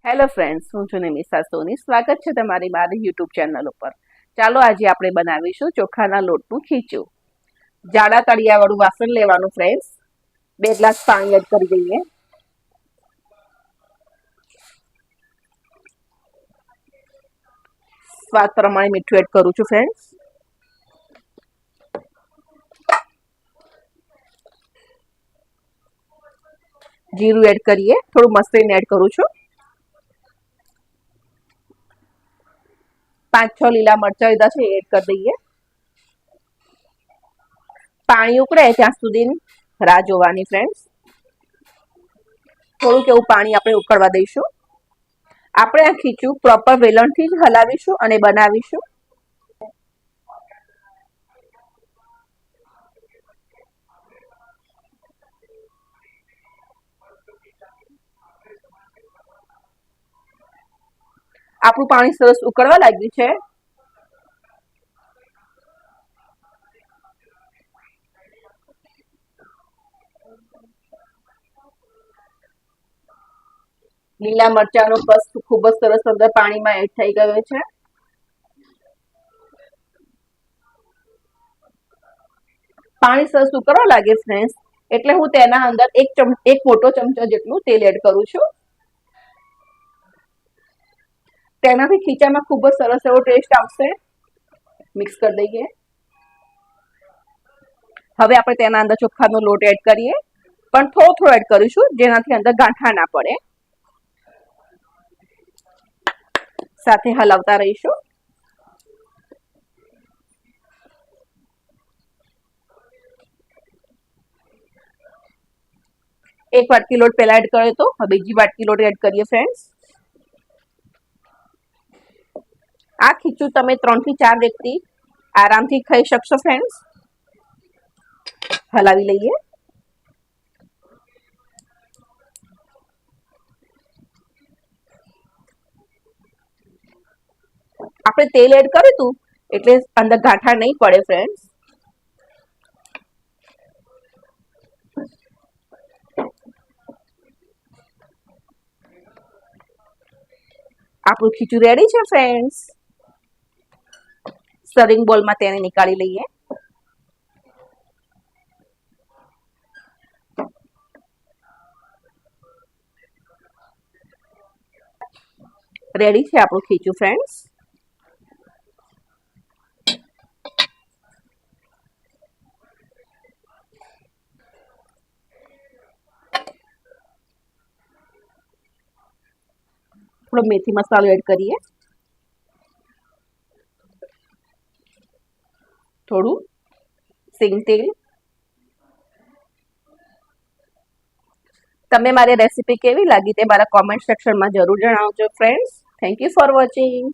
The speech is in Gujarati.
હેલો ફ્રેન્ડ્સ, હું છું નિમિષા સોની. સ્વાગત છે તમારી મારી યુટ્યુબ ચેનલ ઉપર. ચાલો આજે આપણે બનાવીશું ચોખાના લોટનું ખીચું. જાડા તળિયાવાળું વાસણ લેવાનું ફ્રેન્ડ્સ. 2 ગ્લાસ પાણી એડ કરી દઈએ. સ્વાદ પ્રમાણે મીઠું એડ કરું છું ફ્રેન્ડ્સ. જીરું એડ કરીએ. થોડું મસળીને એડ કરું છું. 5-6 લીલા મરચાં લીધા છે, એડ કરી દઈએ. પાણી ઉકળે ત્યાં સુધી રાહ જોવાની ફ્રેન્ડ્સ. થોડુંક એવું પાણી આપણે ઉકળવા દઈશું. આપણે આ ખીચું પ્રોપર વેલણથી જ હલાવીશું અને બનાવીશું. આપણું પાણી સરસ ઉકળવા લાગ્યું છે. લીલા મરચાંનો કસ ખૂબ જ સરસ અંદર પાણીમાં એડ થઈ ગયો છે. પાણી સરસ ઉકળવા લાગે ફ્રેન્ડ્સ એટલે હું તેના અંદર એક મોટો ચમચો જેટલું તેલ એડ કરું છું. તેનાથી ખીચામાં ખૂબ જ સરસ એવો ટેસ્ટ આવશે. મિક્સ કરી દઈએ. હવે આપણે તેના અંદર ચોખાનો લોટ એડ કરીએ, પણ થોડો એડ કરીશું જેનાથી અંદર ગાંઠા ના પડે. સાથે હલાવતા રહીશું. એક વાટકી લોટ પહેલા એડ કર્યો તો, હવે બીજી વાટકી લોટ એડ કરીએ ફ્રેન્ડ્સ. આ ખીચું તમે 3 થી 4 વ્યક્તિ આરામથી ખાઈ શકશો ફ્રેન્ડ્સ. હલાવી લઈએ. આપણે તેલ એડ કર્યું હતું એટલે અંદર ગાંઠા નહીં પડે ફ્રેન્ડ્સ. આપણું ખીચું રેડી છે ફ્રેન્ડ્સ. સર્વિંગ બોલમાં તેને નીકાળી લઈએ. રેડી છે આપણું ખીચું ફ્રેન્ડ્સ. થોડો મેથી મસાલો એડ કરીએ. થોડું સિંગ તેલ. તમને મારી રેસીપી કેવી લાગી તે મારા કોમેન્ટ સેક્શનમાં જરૂર જણાવજો friends. Thank you for watching.